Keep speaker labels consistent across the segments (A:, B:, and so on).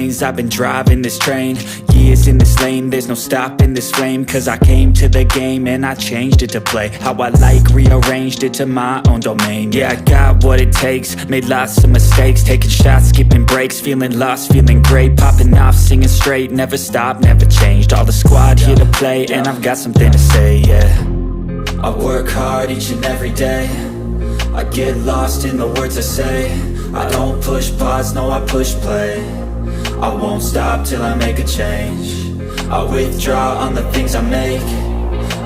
A: veins, I've been driving this train. Years in this lane, there's no stopping this flame. Cause I came to the game and I changed it to play how I like, rearranged it to my own domain. Yeah, I got what it takes, made lots of mistakes, taking shots, skipping breaks, feeling lost, feeling great, popping off, singing straight, never stopped, never changed. All the squad here to play and I've got something to say, yeah. I work hard each and every day, I get lost in the words I say. I don't push pause, no I push play. I won't stop till I make a change. I withdraw on the things I make.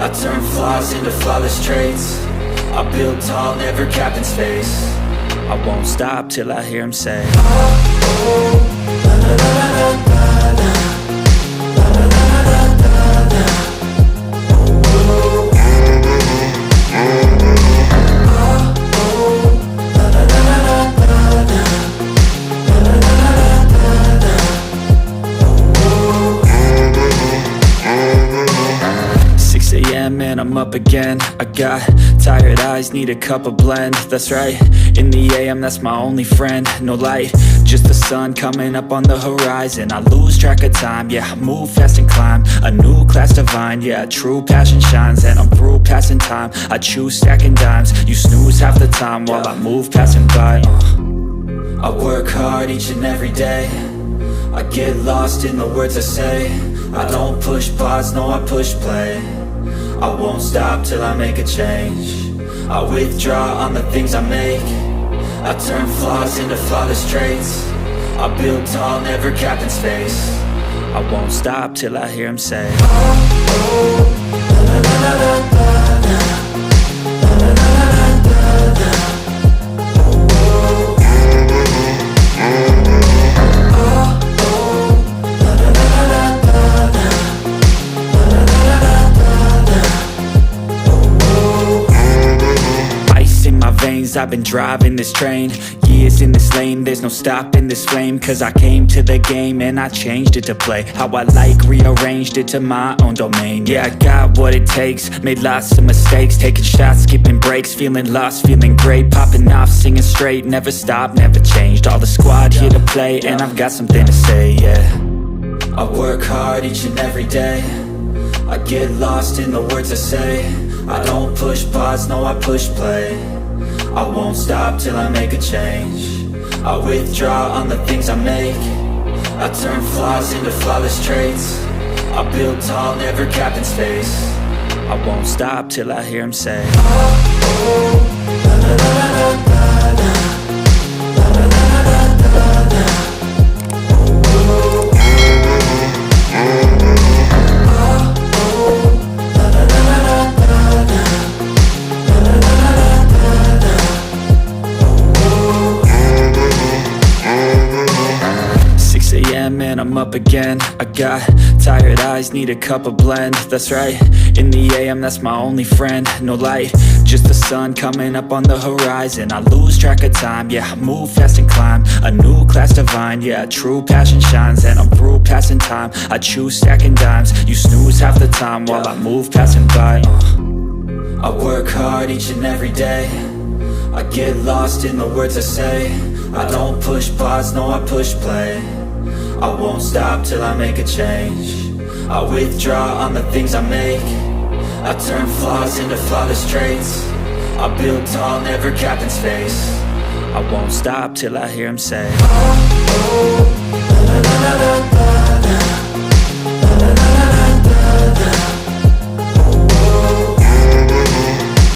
A: I turn flaws into flawless traits. I build tall, never capped in space. I won't stop till I hear him say, oh, oh, la, la, la, la, la, la, la, la, la, la, la, la. And I'm up again. I got tired eyes, need a cup of blend. That's right, in the AM, that's my only friend. No light, just the sun coming up on the horizon. I lose track of time, yeah, I move fast and climb a new class divine, yeah, true passion shines. And I'm through passing time, I choose stacking dimes. You snooze half the time while I move passing by. I work hard each and every day, I get lost in the words I say. I don't push pause, no I push play. I won't stop till I make a change. I withdraw on the things I make. I turn flaws into flawless traits. I build tall, never capped in space. I won't stop till I hear him say, oh, oh, la, la, la, la, la, la, la, la, la, la, la. I've been driving this train, years in this lane, there's no stopping this flame. Cause I came to the game and I changed it to play how I like, rearranged it to my own domain. Yeah, I got what it takes, made lots of mistakes, taking shots, skipping breaks, feeling lost, feeling great, popping off, singing straight, never stopped, never changed. All the squad here to play and I've got something to say, yeah. I work hard each and every day, I get lost in the words I say. I don't push pause, no I push play. I won't stop till I make a change. I withdraw on the things I make. I turn flaws into flawless traits. I build tall, never capped in space. I won't stop till I hear him say, oh, oh, la, la, la, la, la, la, la, la, la, la, la, la. And I'm up again. I got tired eyes, need a cup of blend. That's right, in the AM, that's my only friend. No light, just the sun coming up on the horizon. I lose track of time, yeah, I move fast and climb a new class divine, yeah, true passion shines. And I'm through passing time, I choose stacking dimes. You snooze half the time while I move passing by. I work hard each and every day, I get lost in the words I say. I don't push pause, no I push play. I won't stop till I make a change. I withdraw on the things I make. I turn flaws into flawless traits. I build tall, never capped in space. I won't stop till I hear him say, oh, oh, la, la, la, la, la, la.